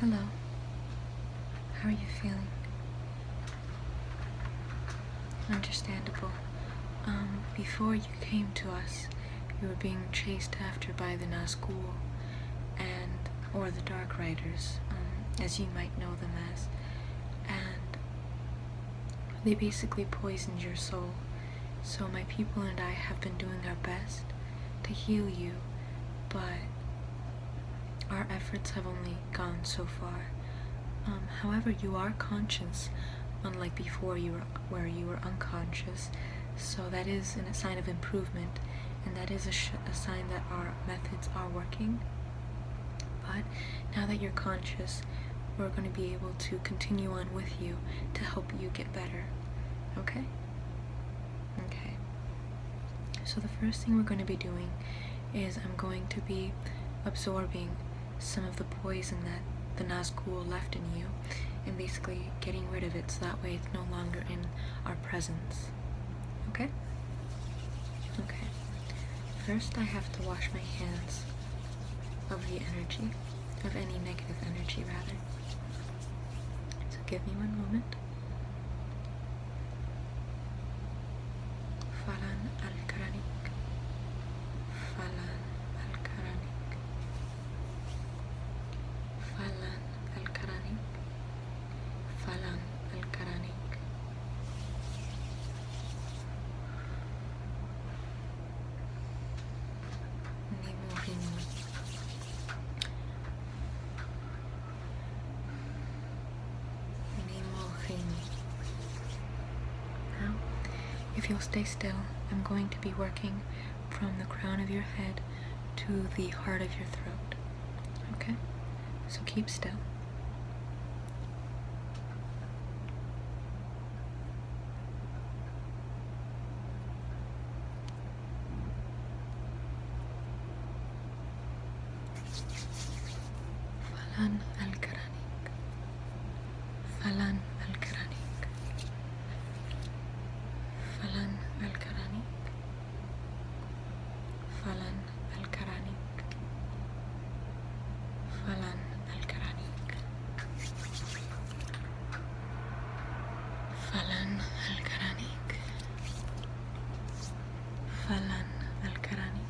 Hello. How are you feeling? Understandable. Before you came to us, you were being chased after by the Nazgul or the Dark Riders, as you might know them as, and they basically poisoned your soul. So my people and I have been doing our best to heal you, but our efforts have only gone so far. However, you are conscious, unlike before where you were unconscious, so that is a sign of improvement, and that is a sign that our methods are working. But now that you're conscious, we're going to be able to continue on with you to help you get better. Okay? Okay. So the first thing we're going to be doing is I'm going to be absorbing some of the poison that the Nazgul left in you and basically getting rid of it so that way it's no longer in our presence. Okay? Okay. First I have to wash my hands of the energy, of any negative energy rather. So give me one moment. Falan al-Karanik. Falan al-Karanik. Falan al-Karanik. Falan al-Karanik. Nimuhini. Nimuhini. Now, if you'll stay still, I'm going to be working from the crown of your head to the heart of your throat. Okay? So keep still. Falan al-Karanik. Falan al-Karanik. Falan al-Karanik. Falan al-Karanik. Falan al-Karanik. Falan al-Karanik. Falan al-Karanik.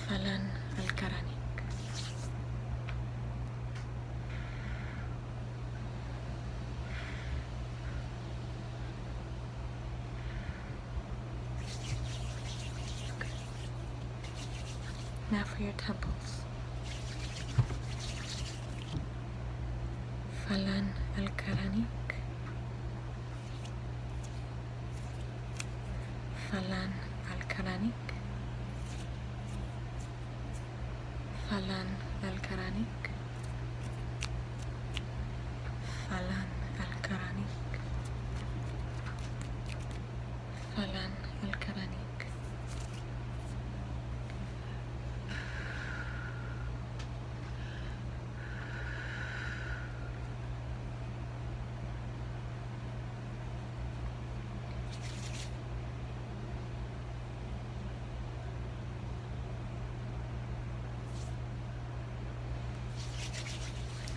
Falan al-Karanik. Now for your temples. Falan al-Karanik. Falan al-Karanik. Falan al-Karanik. Falan al-Karanik. Falan al-Karanik.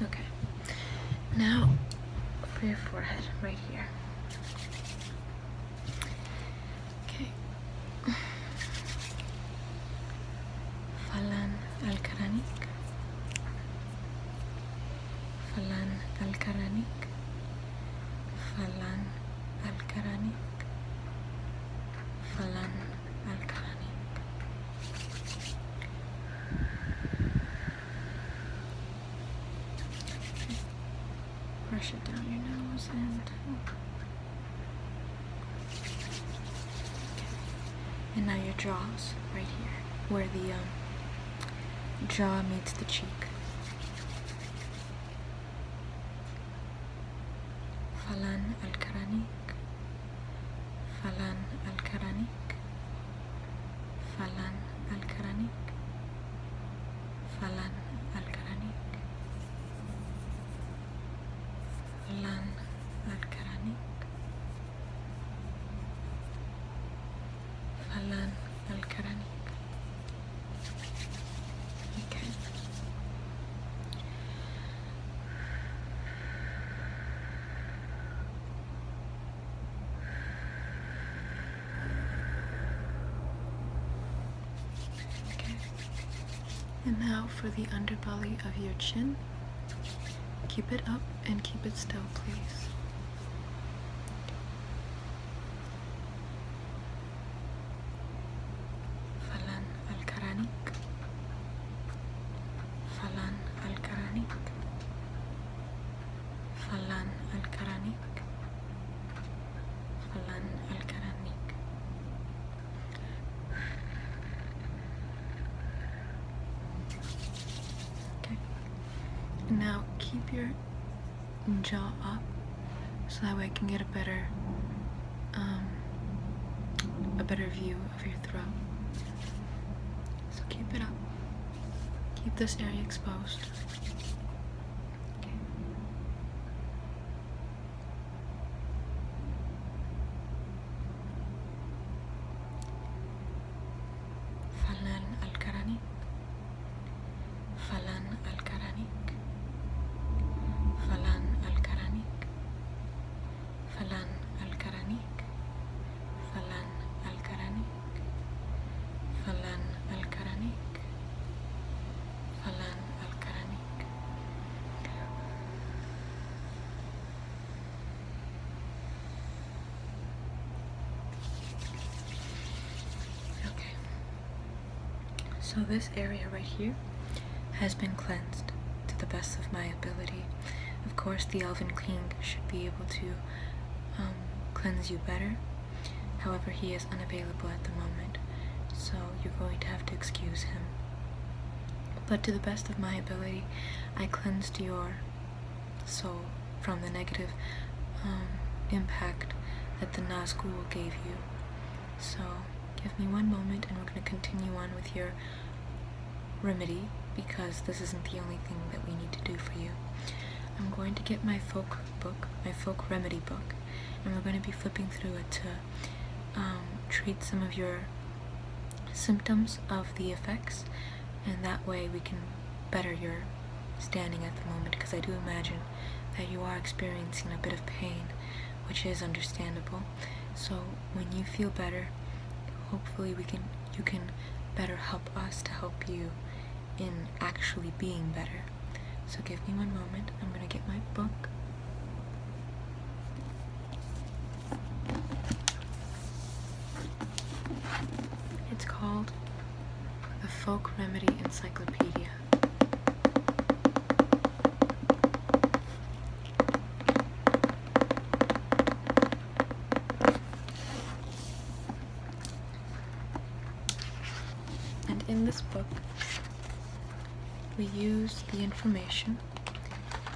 Okay, now for your forehead, right here. Okay. Falan al-Karanik. Falan al-Karanik. Falan al-Karanik. Falan al-Karanik. Brush it down your nose and now your jaws, right here, where the jaw meets the cheek. Falan al-Karanik. Falan al-Karanik. Falan al-Karanik. Falan al-Karanik. Falan al-Karanik. Falan al-Karanik. Okay. Falan al-Karanik. Falan al-Karanik. Falan al-Karanik. Falan al-Karanik. Falan al-Karanik. Falan al-Karanik. Falan al-Karanik. Falan al-Karanik. Falan al-Karanik. Falan al-Karanik. Falan al-Karanik. Falan al-Karanik. Falan al-Karanik. And now for the underbelly of your chin. Keep it up and keep it still, please. Falan al-Karanik. Falan al-Karanik. Falan al-Karanik. Falan al-Karanik. Okay. Now keep your jaw up so that way I can get a better view of your throat. So keep it up. Keep this area exposed. Okay. Falan al-Karanik. Falan al-Karanik. Falan al-Karanik. Falan al-Karanik. Falan al-Karanik. Falan al-Karanik. Falan al-Karanik. Okay. So this area right here has been cleansed to the best of my ability. Of course, the Elven King should be able to cleanse you better. However, he is unavailable at the moment, so you're going to have to excuse him. But to the best of my ability, I cleansed your soul from the negative impact that the Nazgul gave you. So give me one moment and we're going to continue on with your remedy, because this isn't the only thing that we need to do for you. I'm going to get my folk book, my folk remedy book, and we're going to be flipping through it to treat some of your symptoms of the effects, and that way we can better your standing at the moment, because I do imagine that you are experiencing a bit of pain, which is understandable. So when you feel better, hopefully you can better help us to help you in actually being better. So give me one moment. I'm going to get my book. It's called The Folk Remedy Encyclopedia. And in this book, we use the information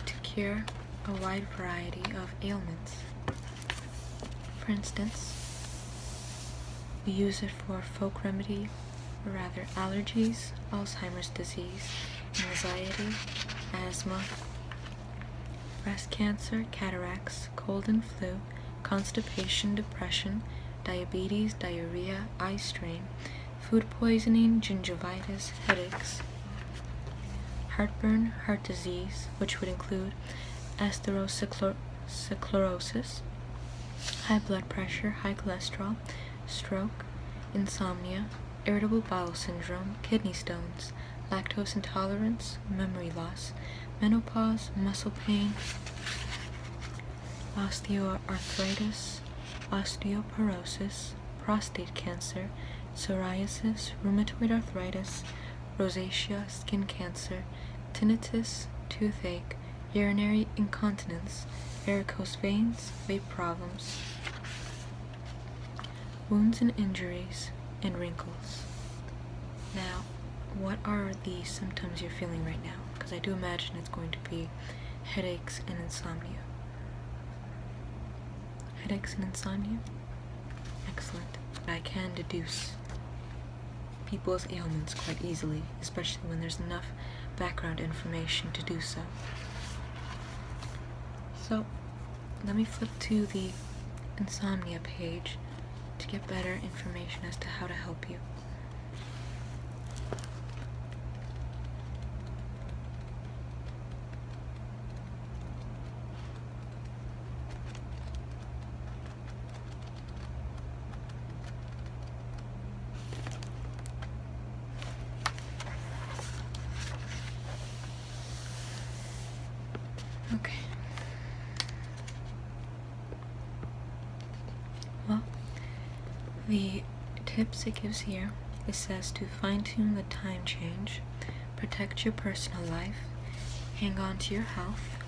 to cure a wide variety of ailments. For instance, we use it for folk remedy, or rather allergies, Alzheimer's disease, anxiety, asthma, breast cancer, cataracts, cold and flu, constipation, depression, diabetes, diarrhea, eye strain, food poisoning, gingivitis, headaches, heartburn, heart disease, which would include atherosclerosis, high blood pressure, high cholesterol, stroke, insomnia, irritable bowel syndrome, kidney stones, lactose intolerance, memory loss, menopause, muscle pain, osteoarthritis, osteoporosis, prostate cancer, psoriasis, rheumatoid arthritis, rosacea, skin cancer, tinnitus, toothache, urinary incontinence, varicose veins, vape problems, wounds and injuries, and wrinkles. Now, what are the symptoms you're feeling right now? Because I do imagine it's going to be headaches and insomnia. Headaches and insomnia? Excellent. I can deduce people's ailments quite easily, especially when there's enough background information to do so. So, let me flip to the insomnia page to get better information as to how to help you. Okay. Well, the tips it gives here, it says to fine-tune the time change, protect your personal life, hang on to your health,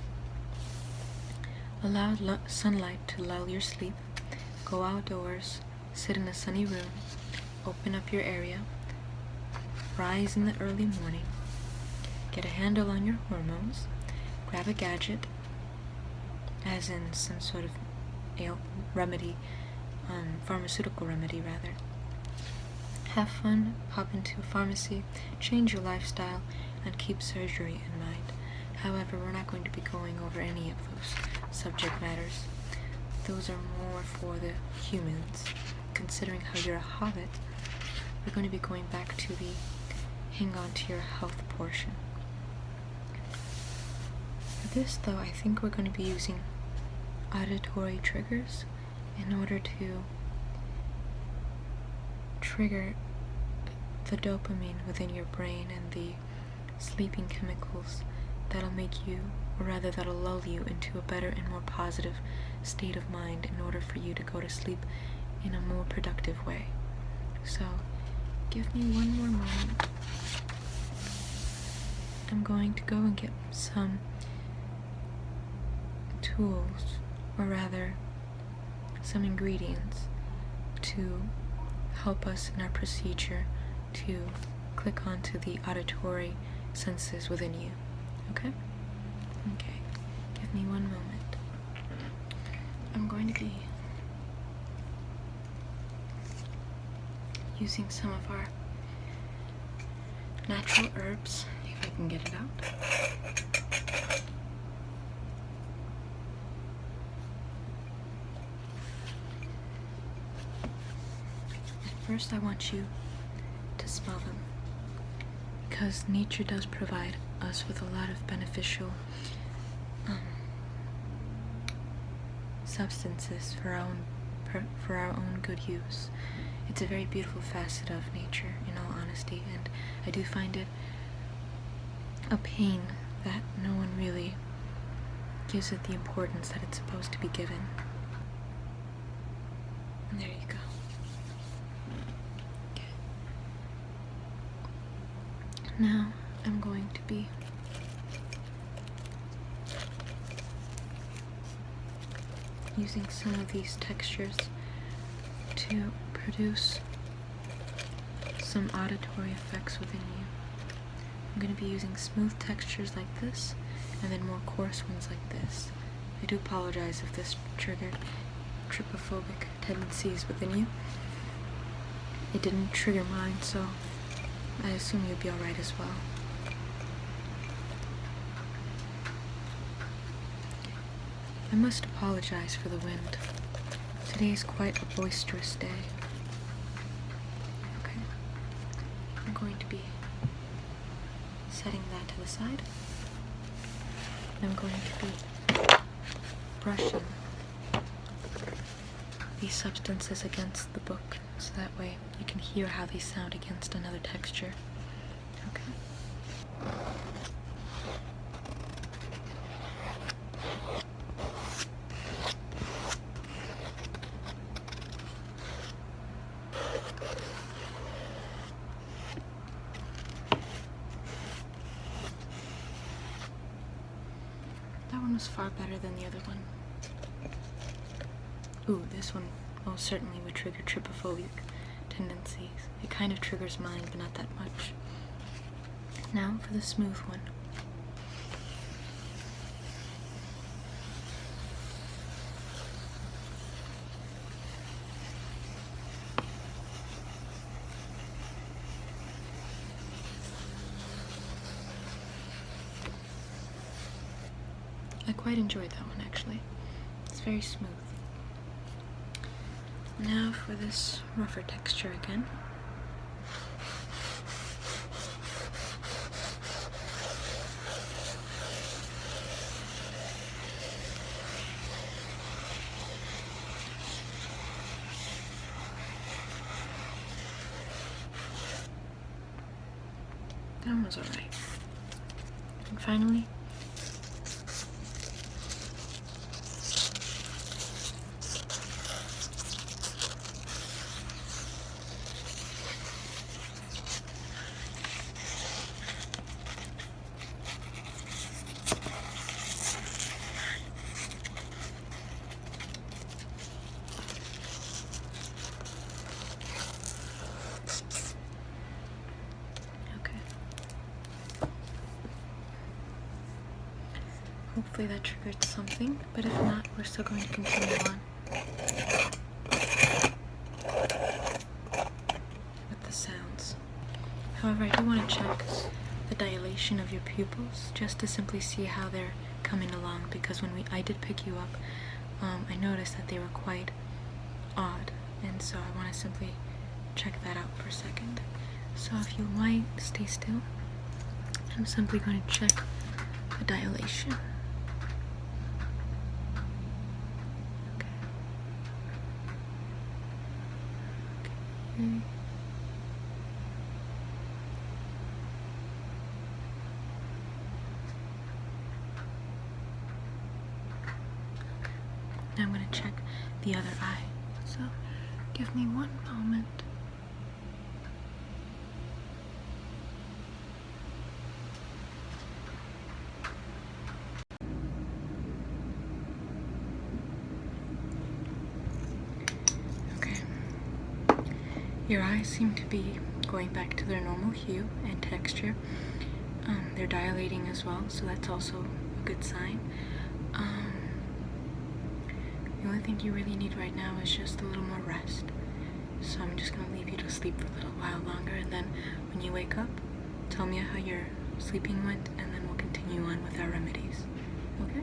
allow sunlight to lull your sleep, go outdoors, sit in a sunny room, open up your area, rise in the early morning, get a handle on your hormones, grab a gadget, as in some sort of remedy, pharmaceutical remedy rather. Have fun, pop into a pharmacy, change your lifestyle, and keep surgery in mind. However, we're not going to be going over any of those subject matters. Those are more for the humans. Considering how you're a hobbit, we're going to be going back to the hang on to your health portion. For this, though, I think we're going to be using auditory triggers in order to trigger the dopamine within your brain and the sleeping chemicals that'll make you, or rather that'll lull you into a better and more positive state of mind in order for you to go to sleep in a more productive way. So, give me one more moment. I'm going to go and get some tools, or rather some ingredients to help us in our procedure to click onto the auditory senses within you. Okay? Okay. Give me one moment. I'm going to be using some of our natural herbs, if I can get it out. First, I want you to smell them, because nature does provide us with a lot of beneficial substances for our own good use. It's a very beautiful facet of nature, in all honesty, and I do find it a pain that no one really gives it the importance that it's supposed to be given. And there you go. Now I'm going to be using some of these textures to produce some auditory effects within you. I'm going to be using smooth textures like this, and then more coarse ones like this. I do apologize if this triggered trypophobic tendencies within you. It didn't trigger mine, so I assume you'll be alright as well. I must apologize for the wind. Today is quite a boisterous day. Okay. I'm going to be setting that to the side. I'm going to be brushing these substances against the book, so that way you can hear how they sound against another texture. Okay. That one was far better than the other one. Ooh, this one most certainly would trigger trypophobic tendencies. It kind of triggers mine, but not that much. Now for the smooth one. I quite enjoyed that one, actually. It's very smooth. Now for this rougher texture again. That one was alright. And finally, Hopefully that triggered something, but if not, we're still going to continue on with the sounds. However, I do want to check the dilation of your pupils just to simply see how they're coming along, because when I did pick you up, I noticed that they were quite odd, and so I want to simply check that out for a second. So if you might stay still, I'm simply going to check the dilation. Okay. Okay. Now I'm going to check the other eye. So give me one moment. Okay. Your eyes seem to be going back to their normal hue and texture. They're dilating as well, so that's also a good sign. The only thing you really need right now is just a little more rest. So I'm just going to leave you to sleep for a little while longer, and then when you wake up, tell me how your sleeping went, and then we'll continue on with our remedies. Okay?